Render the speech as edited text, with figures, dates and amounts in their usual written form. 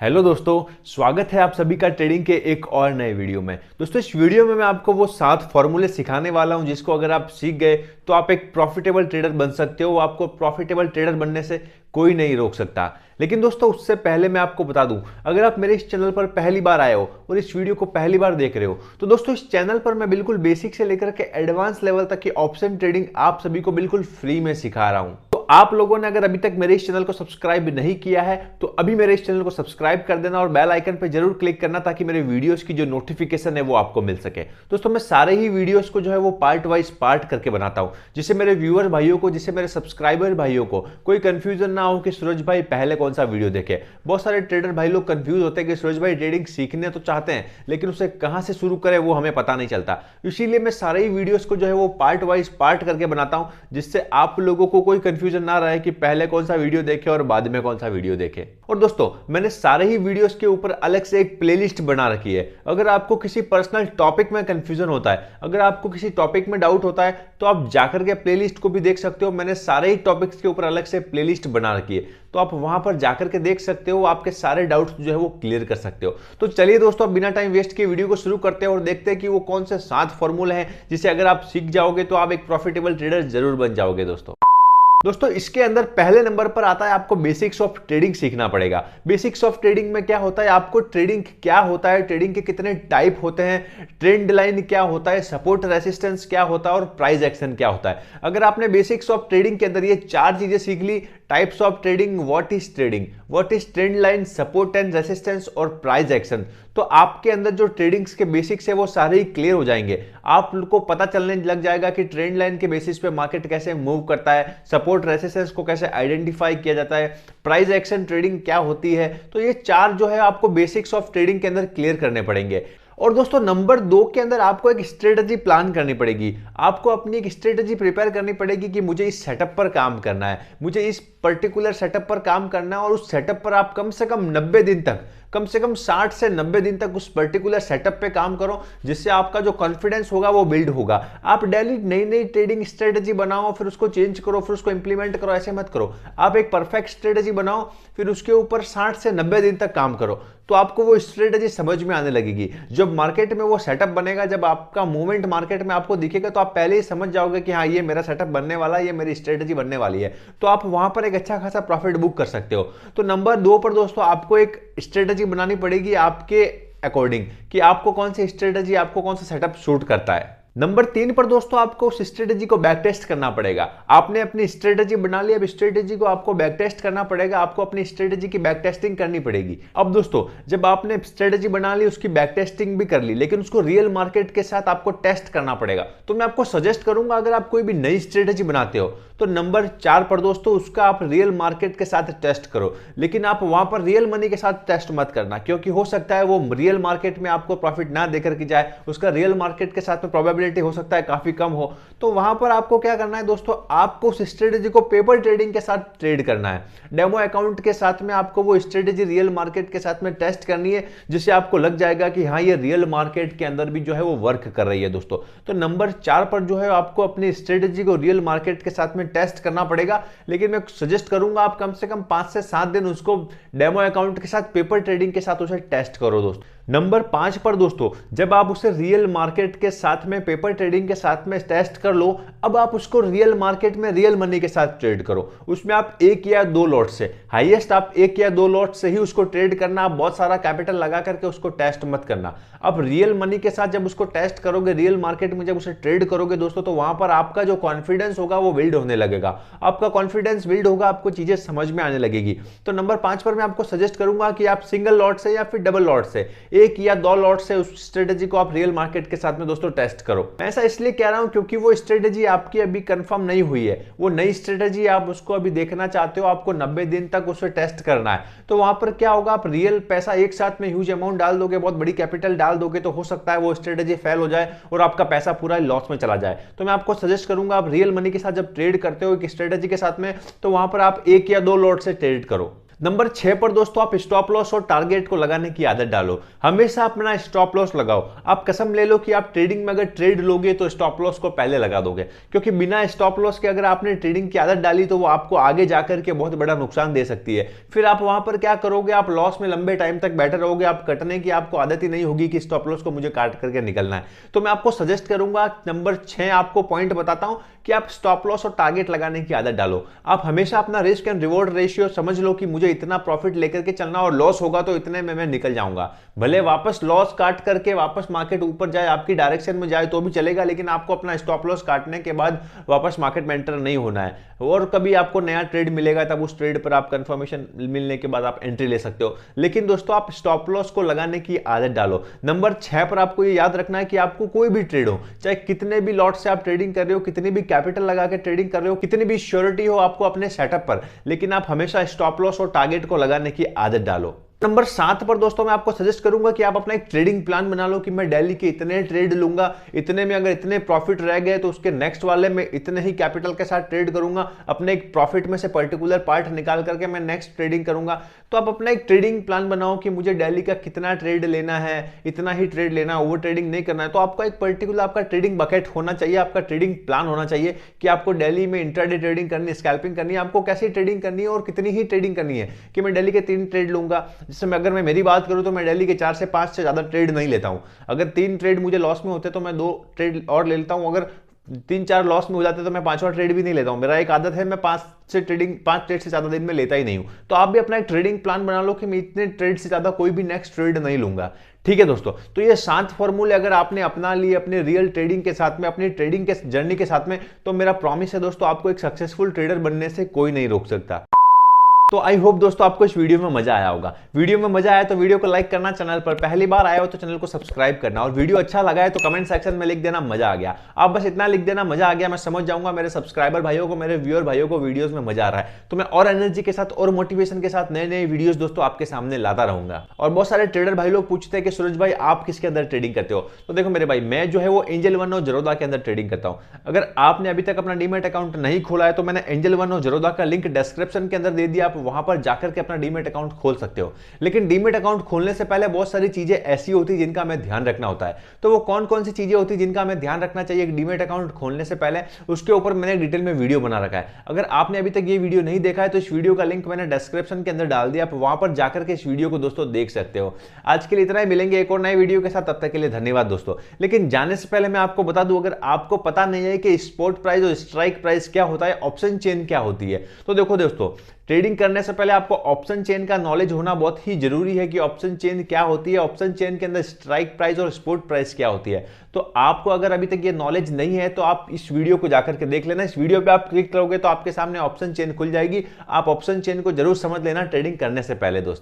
Hello दोस्तों, स्वागत है आप सभी का ट्रेडिंग के एक और नए वीडियो में। दोस्तों इस वीडियो में मैं आपको वो 7 फॉर्मूले सिखाने वाला हूं जिसको अगर आप सीख गए तो आप एक प्रॉफिटेबल ट्रेडर बन सकते हो। आपको प्रॉफिटेबल ट्रेडर बनने से कोई नहीं रोक सकता। लेकिन दोस्तों उससे पहले मैं आपको बता दूं, अगर आप मेरे इस चैनल पर पहली बार आए हो और इस वीडियो को पहली बार देख रहे हो तो दोस्तों इस चैनल पर मैं बिल्कुल बेसिक से लेकर के एडवांस लेवल तक की ऑप्शन ट्रेडिंग आप सभी को बिल्कुल फ्री में सिखा रहा हूं। तो आप लोगों ने अगर अभी तक मेरे इस चैनल को सब्सक्राइब नहीं किया है तो अभी मेरे इस चैनल को सब्सक्राइब कर देना और बेल आइकन पर जरूर क्लिक करना ताकि मेरे वीडियोस की जो नोटिफिकेशन है वो आपको मिल सके। दोस्तों मैं सारे ही वीडियोस को जो है वो पार्ट वाइज पार्ट करके बनाता हूं, जिससे मेरे व्यूअर भाइयों को, जिससे मेरे सब्सक्राइबर भाइयों को कोई कंफ्यूजन ना हो कि सूरज भाई पहले कौन सा वीडियो देखे। बहुत सारे ट्रेडर भाई लोग कंफ्यूज होते हैं कि सूरज भाई ट्रेडिंग सीखने तो चाहते हैं लेकिन उसे कहां से शुरू करें वो हमें पता नहीं चलता। इसीलिए मैं सारे ही वीडियोस को जो है वो पार्ट वाइज पार्ट करके बनाता हूं, जिससे आप लोगों को कोई कंफ्यूजन ना रहे कि पहले कौन सा वीडियो देखे और बाद में कौन सा वीडियो देखे। और दोस्तों मैंने सारे ही वीडियोस के ऊपर अलग से एक प्लेलिस्ट बना रखी है। अगर आपको किसी पर्सनल टॉपिक में कंफ्यूजन होता है, अगर आपको किसी टॉपिक में डाउट होता है तो आप जाकर के प्लेलिस्ट को भी देख सकते हो। मैंने सारे ही टॉपिक्स के ऊपर अलग से प्लेलिस्ट बना रखी है, तो आप वहां पर जाकर के देख सकते हो, आपके सारे डाउट्स जो है वो क्लियर कर सकते हो। तो चलिए दोस्तों अब बिना टाइम वेस्ट किए वीडियो को शुरू करते हैं और देखते हैं कि वो कौन से 7 फॉर्मूले हैं जिसे अगर आप सीख जाओगे तो आप एक प्रॉफिटेबल ट्रेडर जरूर बन जाओगे। दोस्तों इसके अंदर पहले नंबर पर आता है आपको बेसिक्स ऑफ ट्रेडिंग सीखना पड़ेगा। बेसिक्स ऑफ ट्रेडिंग में क्या होता है, आपको ट्रेडिंग क्या होता है, ट्रेडिंग के कितने टाइप होते हैं, ट्रेंड लाइन क्या होता है, सपोर्ट रेसिस्टेंस क्या होता है और प्राइस एक्शन क्या होता है। अगर आपने बेसिक्स ऑफ ट्रेडिंग के अंदर ये 4 चीजें सीख ली, types of trading, what is trend line, support and resistance और प्राइस एक्शन, तो आपके अंदर जो ट्रेडिंग्स के बेसिक्स है वो सारे ही क्लियर हो जाएंगे। आपको पता चलने लग जाएगा कि ट्रेंड लाइन के बेसिस पे मार्केट कैसे मूव करता है, सपोर्ट रेसिस्टेंस को कैसे आइडेंटिफाई किया जाता है, प्राइस एक्शन ट्रेडिंग क्या होती है। तो ये 4 जो है आपको बेसिक्स ऑफ ट्रेडिंग के अंदर क्लियर करने पड़ेंगे। और दोस्तों नंबर 2 के अंदर आपको एक स्ट्रेटजी प्लान करनी पड़ेगी। आपको अपनी एक स्ट्रेटजी प्रिपेयर करनी पड़ेगी कि मुझे इस सेटअप पर काम करना है, मुझे इस पर्टिकुलर सेटअप पर काम करना है और उस सेटअप पर आप कम से कम 90 दिन तक, कम से कम 60 से 90 दिन तक उस पर्टिकुलर सेटअप पे काम करो, जिससे आपका जो कॉन्फिडेंस होगा वो बिल्ड होगा। आप डेली नई नई ट्रेडिंग स्ट्रेटजी बनाओ, फिर उसको चेंज करो, फिर उसको इंप्लीमेंट करो, ऐसे मत करो। आप एक परफेक्ट स्ट्रेटजी बनाओ, फिर उसके ऊपर 60 से 90 दिन तक काम करो, तो आपको वो स्ट्रेटजी समझ में आने लगेगी। जब मार्केट में वो सेटअप बनेगा, जब आपका मूवमेंट मार्केट में आपको दिखेगा तो आप पहले ही समझ जाओगे कि हाँ ये मेरा सेटअप बनने वाला है, ये मेरी स्ट्रेटजी बनने वाली है, तो आप वहां पर एक अच्छा खासा प्रॉफिट बुक कर सकते हो। तो नंबर 2 पर दोस्तों आपको एक स्ट्रेटजी बनानी पड़ेगी आपके अकॉर्डिंग कि आपको कौन सी स्ट्रेटजी, आपको कौन सा सेटअप सूट करता है। नंबर 3 पर दोस्तों आपको उस स्ट्रेटजी को बैक टेस्ट करना पड़ेगा। आपने अपनी स्ट्रेटजी बना ली, अब स्ट्रेटजी को आपको बैक टेस्ट करना पड़ेगा, आपको अपनी स्ट्रेटजी की बैक टेस्टिंग करनी पड़ेगी। अब दोस्तों जब आपने स्ट्रेटजी बना ली, उसकी बैक टेस्टिंग भी कर ली, लेकिन उसको रियल मार्केट के साथ आपको टेस्ट करना पड़ेगा। तो मैं आपको सजेस्ट करूंगा अगर आप कोई भी नई स्ट्रेटजी बनाते हो तो नंबर 4 पर दोस्तों उसका आप रियल मार्केट के साथ टेस्ट करो, लेकिन आप वहां पर रियल मनी के साथ टेस्ट मत करना, क्योंकि हो सकता है वो रियल मार्केट में आपको प्रॉफिट ना देकर के जाए, उसका रियल मार्केट के साथ में प्रोबेबिलिटी हो सकता है काफी कम हो। तो वहां पर आपको क्या करना है दोस्तों, आपको उस स्ट्रेटजी को पेपर ट्रेडिंग के साथ ट्रेड करना है। डेमो अकाउंट के साथ में आपको वो स्ट्रेटजी रियल मार्केट के साथ में टेस्ट करनी है, जिससे आपको लग जाएगा कि हाँ ये रियल मार्केट के अंदर भी जो है वो वर्क कर रही है दोस्तों। तो नंबर 4 पर जो है आपको अपनी स्ट्रेटजी को रियल मार्केट के साथ में टेस्ट करना पड़ेगा, लेकिन मैं सजेस्ट करूंगा आप कम से कम 5 से 7 दिन उसको डेमो अकाउंट के साथ, पेपर ट्रेडिंग के साथ उसे टेस्ट करो दोस्तों। नंबर 5 पर दोस्तों जब आप उसे रियल मार्केट के साथ में, पेपर ट्रेडिंग के साथ में टेस्ट कर लो, अब आप उसको रियल मार्केट में रियल मनी के साथ ट्रेड करो। उसमें आप 1 या 2 लॉट से, हाईएस्ट आप 1 या 2 लॉट से ही उसको ट्रेड करना। आप बहुत सारा कैपिटल लगा करके उसको टेस्ट मत करना। अब रियल मनी के साथ जब उसको टेस्ट करोगे, रियल मार्केट में जब उसे ट्रेड करोगे दोस्तों, तो वहां पर आपका जो कॉन्फिडेंस होगा वो बिल्ड होने लगेगा। आपका कॉन्फिडेंस बिल्ड होगा, आपको चीजें समझ में आने लगेगी। तो नंबर 5 पर मैं आपको सजेस्ट करूंगा कि आप सिंगल लॉट से या फिर डबल लॉट से, 1 या 2 लॉट से उस स्ट्रेटजी को आप रियल मार्केट के साथ में दोस्तों टेस्ट करो। मैं ऐसा इसलिए कह रहा हूं क्योंकि वो स्ट्रेटजी आपकी अभी कंफर्म नहीं हुई है, वो नई स्ट्रेटजी आप उसको अभी देखना चाहते हो, आपको 90 दिन तक उसे टेस्ट करना है। तो वहां पर क्या होगा, आप रियल पैसा एक साथ में ह्यूज अमाउंट डाल दोगे, बहुत बड़ी कैपिटल डाल दोगे, तो हो सकता है वो स्ट्रेटजी फेल हो जाए और आपका पैसा पूरा लॉस में चला जाए। तो मैं आपको सजेस्ट करूंगा आप रियल मनी के साथ जब ट्रेड करते हो एक स्ट्रेटजी के साथ में, तो वहां पर आप 1 या 2 लॉट से ट्रेड करो। नंबर 6 पर दोस्तों आप स्टॉप लॉस और टारगेट को लगाने की आदत डालो। हमेशा अपना स्टॉप लॉस लगाओ। आप कसम ले लो कि आप ट्रेडिंग में अगर ट्रेड लोगे तो स्टॉप लॉस को पहले लगा दोगे, क्योंकि बिना स्टॉप लॉस के अगर आपने ट्रेडिंग की आदत डाली तो वो आपको आगे जाकर के बहुत बड़ा नुकसान दे सकती है। फिर आप वहां पर क्या करोगे, आप लॉस में लंबे टाइम तक बैठे रहोगे। आप कटने की आपको आदत ही नहीं होगी कि स्टॉप लॉस को मुझे काट करके निकलना है। तो मैं आपको सजेस्ट करूंगा, नंबर 6 आपको पॉइंट बताता हूं कि आप स्टॉप लॉस और टारगेट लगाने की आदत डालो। आप हमेशा अपना रिस्क एंड रिवॉर्ड रेशियो समझ लो कि मुझे इतना प्रॉफिट लेकर के चलना और लॉस होगा तो इतने में मैं निकल जाऊंगा। भले वापस लॉस काट करके वापस मार्केट ऊपर जाए, आपकी डायरेक्शन में जाए तो भी चलेगा, लेकिन आपको अपना स्टॉप लॉस काटने के बाद वापस मार्केट में एंटर नहीं होना है। और कभी आपको नया ट्रेड मिलेगा तब उस ट्रेड पर आप कंफर्मेशन मिलने के बाद आप एंट्री ले सकते हो। लेकिन दोस्तों आप स्टॉप लॉस को लगाने की आदत डालो। नंबर 6 पर आपको ये याद रखना है कि आपको कोई भी ट्रेड हो, चाहे कितने भी लॉट से आप ट्रेडिंग कर रहे हो, कितनी भी कैपिटल लगा के ट्रेडिंग कर रहे हो, कितनी भी श्योरिटी हो आपको अपने सेटअप पर, लेकिन आप हमेशा स्टॉप लॉस और टारगेट को लगाने की आदत डालो। नंबर 7 पर दोस्तों मैं आपको सजेस्ट करूंगा कि आप अपना एक ट्रेडिंग प्लान बना लो कि मैं डेली के इतने ट्रेड लूंगा, इतने में अगर इतने प्रॉफिट रह गए तो उसके नेक्स्ट वाले में इतने ही कैपिटल के साथ ट्रेड करूंगा। अपने एक प्रॉफिट में से पर्टिकुलर पार्ट निकाल करके मैं नेक्स्ट ट्रेडिंग करूंगा। तो आप अपना एक ट्रेडिंग प्लान बनाओ कि मुझे डेली का कितना ट्रेड लेना है, इतना ही ट्रेड लेना है, ओवर ट्रेडिंग नहीं करना है। तो आपका एक पर्टिकुलर आपका ट्रेडिंग बकेट होना चाहिए, आपका ट्रेडिंग प्लान होना चाहिए कि आपको डेली में इंट्राडे ट्रेडिंग करनी है, स्कैल्पिंग करनी है, आपको कैसी ट्रेडिंग करनी है और कितनी ही ट्रेडिंग करनी है। कि मैं डेली के 3 ट्रेड लूंगा, जिससे अगर मैं मेरी बात करूं तो मैं डेली के 4 से 5 से ज्यादा ट्रेड नहीं लेता हूं। अगर 3 ट्रेड मुझे लॉस में होते तो मैं 2 ट्रेड और ले लेता हूं। अगर 3-4 लॉस में हो जाते तो मैं 5वां ट्रेड भी नहीं लेता हूं। मेरा एक आदत है, मैं 5 ट्रेड से ज्यादा दिन में लेता ही नहीं हूं। तो आप भी अपना एक ट्रेडिंग प्लान बना लो कि मैं इतने ट्रेड से ज्यादा कोई भी नेक्स्ट ट्रेड नहीं लूंगा। ठीक है दोस्तों, तो ये 7 फॉर्मूले अगर आपने अपना लिए अपने रियल ट्रेडिंग के साथ में, अपनी ट्रेडिंग के जर्नी के साथ में, तो मेरा प्रॉमिस है दोस्तों, आपको एक सक्सेसफुल ट्रेडर बनने से कोई नहीं रोक सकता। तो आई होप दोस्तों आपको इस वीडियो में मजा आया होगा। वीडियो में मजा आया तो वीडियो को लाइक करना, चैनल पर पहली बार आए हो तो चैनल को सब्सक्राइब करना, और वीडियो अच्छा लगा है तो कमेंट सेक्शन में लिख देना मजा आ गया। आप बस इतना लिख देना मजा आ गया, मैं समझ जाऊंगा मेरे सब्सक्राइबर भाइयों को, मेरे व्यूअर भाइयों को वीडियोस में मजा आ रहा है। तो मैं और एनर्जी के साथ और मोटिवेशन के साथ नए नए वीडियोस दोस्तों आपके सामने लाता रहूंगा। और बहुत सारे ट्रेडर भाई लोग पूछते हैं कि सूरज भाई आप किसके अंदर ट्रेडिंग करते हो। तो देखो मेरे भाई, मैं जो है वो एंजल वन और जरोदा के अंदर ट्रेडिंग करता हूं। अगर आपने अभी तक अपना डीमैट अकाउंट नहीं खोला है तो मैंने एंजल वन और जरोदा का लिंक डिस्क्रिप्शन के अंदर दे दिया, आप वहां पर जाकर अपना डीमैट अकाउंट खोल सकते हो। लेकिन डीमैट अकाउंट खोलने से पहले बहुत सारी चीजें ऐसी होती है जिनका हमें ध्यान रखना होता है। तो वो कौन कौन सी चीजें होती है जिनका हमें ध्यान रखना चाहिए डीमैट अकाउंट खोलने से पहले, उसके ऊपर मैंने डिटेल में वीडियो बना रखा है। अगर आपने अभी तक ये वीडियो नहीं देखा है तो इस वीडियो का लिंक मैंने डिस्क्रिप्शन के अंदर डाल दिया, आप वहां पर जाकर के इस वीडियो को दोस्तों देख सकते हो। आज के लिए इतना ही, मिलेंगे एक और नए वीडियो के साथ, तब तक के लिए धन्यवाद दोस्तों। लेकिन जाने से पहले मैं आपको बता दूं, अगर आपको पता नहीं है कि स्पॉट प्राइस और स्ट्राइक प्राइस क्या होता है, ऑप्शन चेन क्या होती है, तो देखो दोस्तों, ट्रेडिंग करने से पहले आपको ऑप्शन चेन का नॉलेज होना बहुत ही जरूरी है कि ऑप्शन चेन क्या होती है, ऑप्शन चेन के अंदर स्ट्राइक प्राइस और स्पॉट प्राइस क्या होती है। तो आपको अगर अभी तक ये नॉलेज नहीं है तो आप इस वीडियो को जाकर के देख लेना। इस वीडियो पे आप क्लिक करोगे तो आपके सामने ऑप्शन चेन खुल जाएगी। आप ऑप्शन चेन को जरूर समझ लेना ट्रेडिंग करने से पहले दोस्तों।